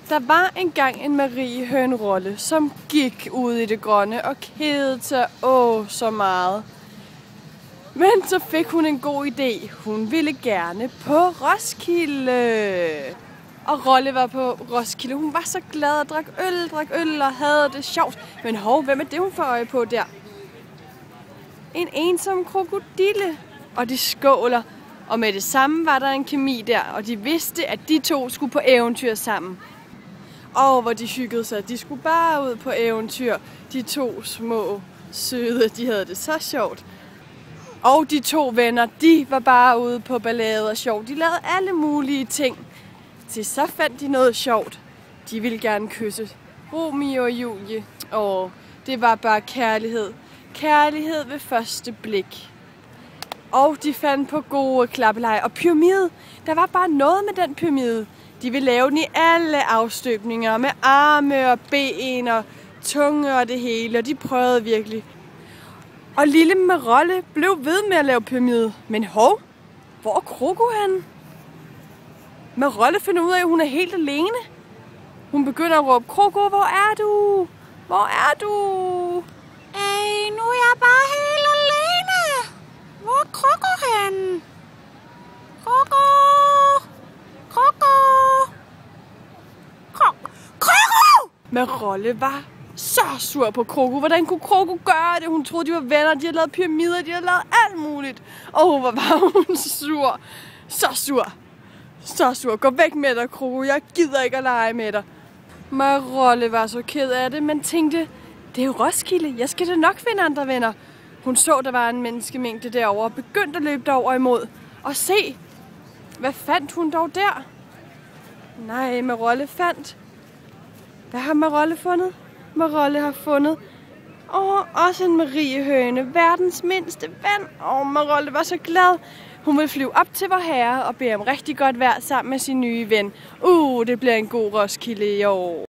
Der var engang en Marie Hønrolle, som gik ud i det grønne og kedede sig så meget. Men så fik hun en god idé. Hun ville gerne på Roskilde. Og Rolle var på Roskilde. Hun var så glad og drak øl og havde det sjovt. Men hvem er det, hun får øje på der? En ensom krokodille. Og de skåler. Og med det samme var der en kemi der. Og de vidste, at de to skulle på eventyr sammen. Hvor de hyggede sig. De skulle bare ud på eventyr. De to små søde, de havde det så sjovt. Og de to venner, de var bare ude på ballade og sjov. De lavede alle mulige ting. Til så fandt de noget sjovt. De ville gerne kysse Romeo og Julie. Det var bare kærlighed. Kærlighed ved første blik. Og de fandt på gode klappeleje. Og pyramide, der var bare noget med den pyramide. De ville lave den i alle afstøbninger. Med arme og ben og tunge og det hele. Og de prøvede virkelig. Og lille Marolle blev ved med at lave pyramide. Men hvor er Kroko henne? Marolle finder ud af, at hun er helt alene. Hun begynder at råbe, Kroko, hvor er du? Hvor er du? Nu er jeg bare helt alene. Hvor er Kroko henne? Kroko! Kroko! Kroko! Marolle var så sur på Kroko. Hvordan kunne Kroko gøre det? Hun troede, de var venner. De havde lavet pyramider. De havde lavet alt muligt. Hvor var hun sur. Så sur. Så sur. Gå væk med dig, Kroko. Jeg gider ikke at lege med dig. Marolle var så ked af det, men tænkte, det er jo Roskilde. Jeg skal da nok finde andre venner. Hun så, der var en menneskemængde derovre og begyndte at løbe derover imod. Og se, hvad fandt hun dog der? Nej, Marolle fandt. Hvad har Marolle fundet? Marolle har fundet også en mariehøne, verdens mindste ven. Marolle var så glad. Hun vil flyve op til vor herre og bede om rigtig godt vejr sammen med sin nye ven. Det bliver en god Roskilde i år.